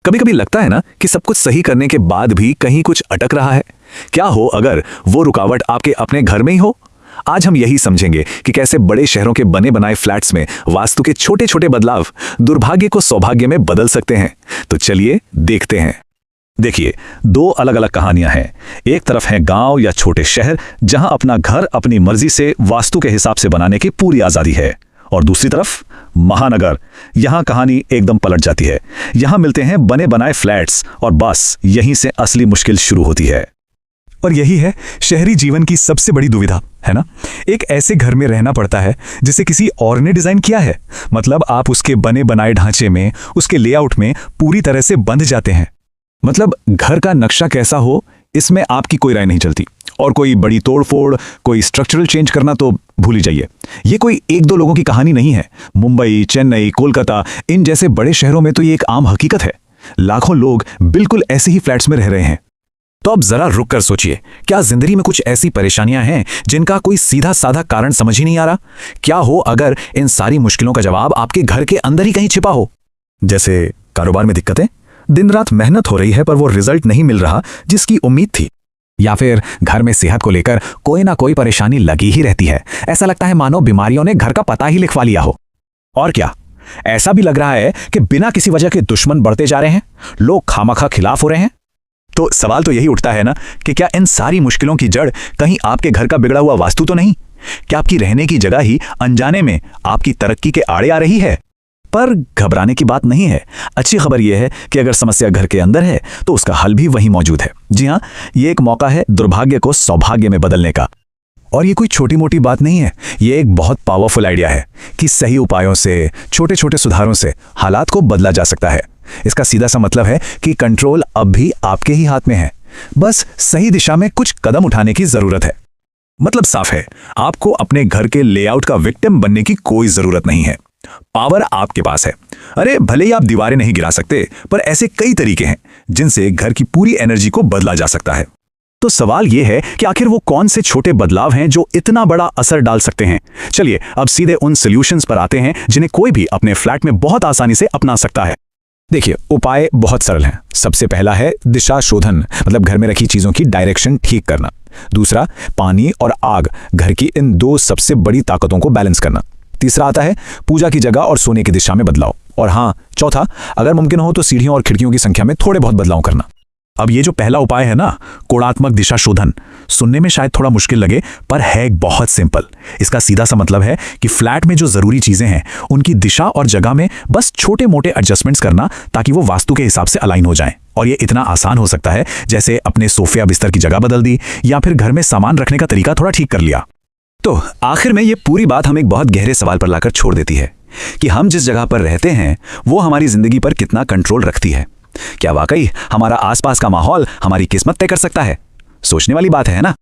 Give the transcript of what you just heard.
कभी कभी लगता है ना कि सब कुछ सही करने के बाद भी कहीं कुछ अटक रहा है। क्या हो अगर वो रुकावट आपके अपने घर में ही हो? आज हम यही समझेंगे कि कैसे बड़े शहरों के बने बनाए फ्लैट्स में वास्तु के छोटे छोटे बदलाव दुर्भाग्य को सौभाग्य में बदल सकते हैं। तो चलिए देखते हैं। देखिए, दो अलग अलग कहानियां हैं। एक तरफ है गांव या छोटे शहर जहां अपना घर अपनी मर्जी से वास्तु के हिसाब से बनाने की पूरी आजादी है, और दूसरी तरफ महानगर। यहां कहानी एकदम पलट जाती है। यहां मिलते हैं बने बनाए फ्लैट्स और बस यहीं से असली मुश्किल शुरू होती है। और यही है शहरी जीवन की सबसे बड़ी दुविधा, है ना? एक ऐसे घर में रहना पड़ता है जिसे किसी और ने डिजाइन किया है। मतलब आप उसके बने बनाए ढांचे में, उसके लेआउट में पूरी तरह से बंध जाते हैं। मतलब घर का नक्शा कैसा हो, इसमें आपकी कोई राय नहीं चलती, और कोई बड़ी तोड़फोड़, कोई स्ट्रक्चरल चेंज करना तो भूल ही जाइए। ये कोई एक दो लोगों की कहानी नहीं है। मुंबई, चेन्नई, कोलकाता, इन जैसे बड़े शहरों में तो ये एक आम हकीकत है। लाखों लोग बिल्कुल ऐसे ही फ्लैट्स में रह रहे हैं। तो अब जरा रुक कर सोचिए, क्या जिंदगी में कुछ ऐसी परेशानियां हैं जिनका कोई सीधा साधा कारण समझ ही नहीं आ रहा? क्या हो अगर इन सारी मुश्किलों का जवाब आपके घर के अंदर ही कहीं छिपा हो? जैसे कारोबार में दिक्कतें, दिन रात मेहनत हो रही है पर वो रिजल्ट नहीं मिल रहा जिसकी उम्मीद थी। या फिर घर में सेहत को लेकर कोई ना कोई परेशानी लगी ही रहती है। ऐसा लगता है मानो बीमारियों ने घर का पता ही लिखवा लिया हो। और क्या, ऐसा भी लग रहा है कि बिना किसी वजह के दुश्मन बढ़ते जा रहे हैं, लोग खामखा खिलाफ हो रहे हैं। तो सवाल तो यही उठता है ना कि क्या इन सारी मुश्किलों की जड़ कहीं आपके घर का बिगड़ा हुआ वास्तु तो नहीं? क्या आपकी रहने की जगह ही अनजाने में आपकी तरक्की के आड़े आ रही है? पर घबराने की बात नहीं है। अच्छी खबर यह है कि अगर समस्या घर के अंदर है तो उसका हल भी वहीं मौजूद है। जी हाँ, ये एक मौका है दुर्भाग्य को सौभाग्य में बदलने का। और ये कोई छोटी मोटी बात नहीं है, ये एक बहुत पावरफुल आइडिया है कि सही उपायों से, छोटे छोटे सुधारों से हालात को बदला जा सकता है। इसका सीधा सा मतलब है कि कंट्रोल अब भी आपके ही हाथ में है, बस सही दिशा में कुछ कदम उठाने की जरूरत है। मतलब साफ है, आपको अपने घर के लेआउट का विक्टिम बनने की कोई जरूरत नहीं है। पावर आपके पास है। अरे भले ही आप दीवारें नहीं गिरा सकते, पर ऐसे कई तरीके हैं जिनसे घर की पूरी एनर्जी को बदला जा सकता है। तो सवाल यह है कि आखिर वो कौन से छोटे बदलाव हैं जो इतना बड़ा असर डाल सकते हैं? चलिए अब सीधे उन सॉल्यूशंस पर आते हैं जिन्हें कोई भी अपने फ्लैट में बहुत आसानी से अपना सकता है। देखिए, उपाय बहुत सरल हैं। सबसे पहला है दिशा शोधन, मतलब घर में रखी चीजों की डायरेक्शन ठीक करना। दूसरा, पानी और आग, घर की इन दो सबसे बड़ी ताकतों को बैलेंस करना। तीसरा आता है पूजा की जगह और सोने की दिशा में बदलाव। और हाँ, चौथा, अगर मुमकिन हो तो सीढ़ियों और खिड़कियों की संख्या में थोड़े बहुत बदलाव करना। अब ये जो पहला उपाय है ना, कोणात्मक दिशा शोधन, सुनने में शायद थोड़ा मुश्किल लगे पर है बहुत सिंपल। इसका सीधा सा मतलब है कि फ्लैट में जो जरूरी चीजें हैं उनकी दिशा और जगह में बस छोटे मोटे एडजस्टमेंट्स करना ताकि वो वास्तु के हिसाब से अलाइन हो जाएं। और ये इतना आसान हो सकता है जैसे अपने सोफे या बिस्तर की जगह बदल दी, या फिर घर में सामान रखने का तरीका थोड़ा ठीक कर लिया। तो आखिर में ये पूरी बात हम एक बहुत गहरे सवाल पर लाकर छोड़ देती है कि हम जिस जगह पर रहते हैं वो हमारी जिंदगी पर कितना कंट्रोल रखती है। क्या वाकई हमारा आसपास का माहौल हमारी किस्मत तय कर सकता है? सोचने वाली बात है ना?